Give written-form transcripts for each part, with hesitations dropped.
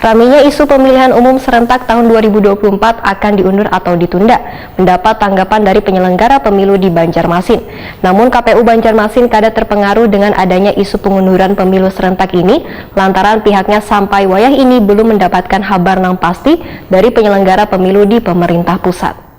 Ramainya isu pemilihan umum serentak tahun 2024 akan diundur atau ditunda, mendapat tanggapan dari penyelenggara pemilu di Banjarmasin. Namun KPU Banjarmasin kada terpengaruh dengan adanya isu pengunduran pemilu serentak ini, lantaran pihaknya sampai wayah ini belum mendapatkan kabar yang pasti dari penyelenggara pemilu di pemerintah pusat.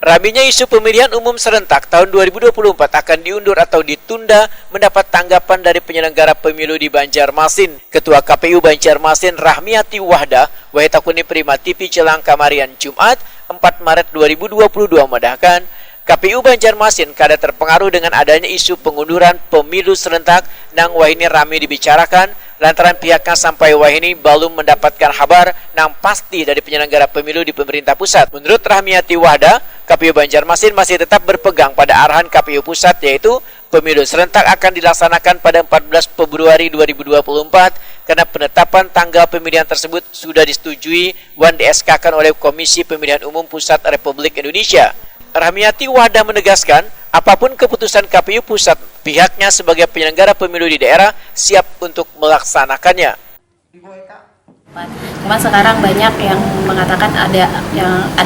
Ramainya isu pemilihan umum serentak tahun 2024 akan diundur atau ditunda mendapat tanggapan dari penyelenggara pemilu di Banjarmasin. Ketua KPU Banjarmasin Rahmiati Wahda, Wahitakuni Prima TV Celang Kamarian Jumat 4 Maret 2022 medahkan, KPU Banjarmasin kada terpengaruh dengan adanya isu pengunduran pemilu serentak nang wahini rame dibicarakan lantaran pihaknya sampai wahini belum mendapatkan kabar nang pasti dari penyelenggara pemilu di pemerintah pusat. Menurut Rahmiati Wahda, KPU Banjarmasin masih tetap berpegang pada arahan KPU pusat, yaitu pemilu serentak akan dilaksanakan pada 14 Februari 2024 karena penetapan tanggal pemilihan tersebut sudah disetujui dan di-SK-kan oleh Komisi Pemilihan Umum Pusat Republik Indonesia. Rahmiati Wahda menegaskan, apapun keputusan KPU pusat, pihaknya sebagai penyelenggara pemilu di daerah siap untuk melaksanakannya. Cuma sekarang banyak yang mengatakan ada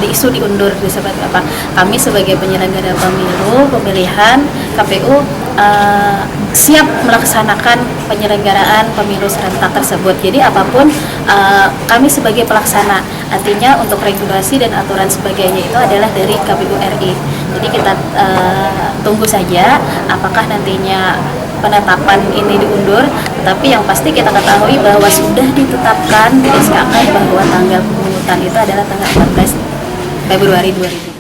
isu diundur disebut apa? Kami sebagai penyelenggara pemilihan KPU siap melaksanakan penyelenggaraan pemilu serentak tersebut. Jadi apapun kami sebagai pelaksana, artinya untuk regulasi dan aturan sebagainya itu adalah dari KPU RI. Jadi kita tunggu saja apakah nantinya penetapan ini diundur, tetapi yang pasti kita ketahui bahwa sudah ditetapkan di SK-kan bahwa tanggal pemungutan itu adalah tanggal 14 Februari 2022.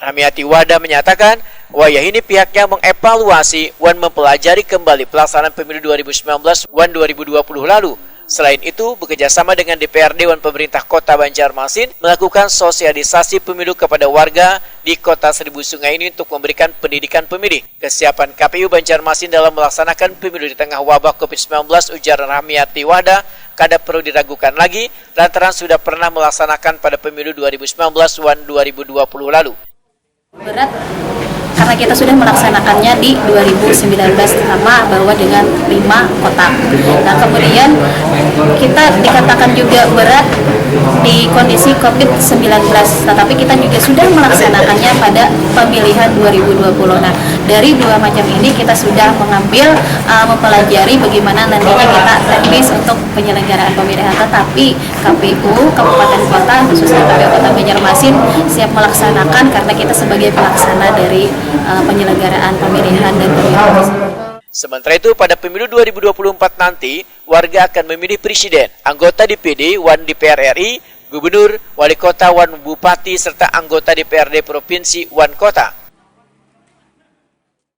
Rahmiati Wahda menyatakan, wayah ini pihaknya mengevaluasi dan mempelajari kembali pelaksanaan pemilu 2019 dan 2020 lalu. Selain itu, bekerjasama dengan DPRD dan pemerintah kota Banjarmasin melakukan sosialisasi pemilu kepada warga di kota Seribu Sungai ini untuk memberikan pendidikan pemilih. Kesiapan KPU Banjarmasin dalam melaksanakan pemilu di tengah wabah COVID-19, ujar Rahmiati Wahda, kada perlu diragukan lagi lantaran sudah pernah melaksanakan pada pemilu 2019 dan 2020 lalu. Berat karena kita sudah melaksanakannya di 2019 sama bahwa dengan 5 kota. Nah kemudian kita dikatakan juga berat di kondisi COVID-19, tetapi kita juga sudah melaksanakannya pada pemilihan 2020. Nah dari dua macam ini kita sudah mengambil mempelajari bagaimana nantinya kita teknis untuk penyelenggaraan pemilihan, tetapi KPU Kabupaten Kota khususnya KPU Kota Banjarmasin siap melaksanakan karena kita sebagai pelaksana dari penyelenggaraan pemilihan dan pemilu. Sementara itu, pada pemilu 2024 nanti, warga akan memilih presiden, anggota DPD, dan DPR RI, gubernur, wali kota, dan bupati, serta anggota DPRD provinsi, dan kota.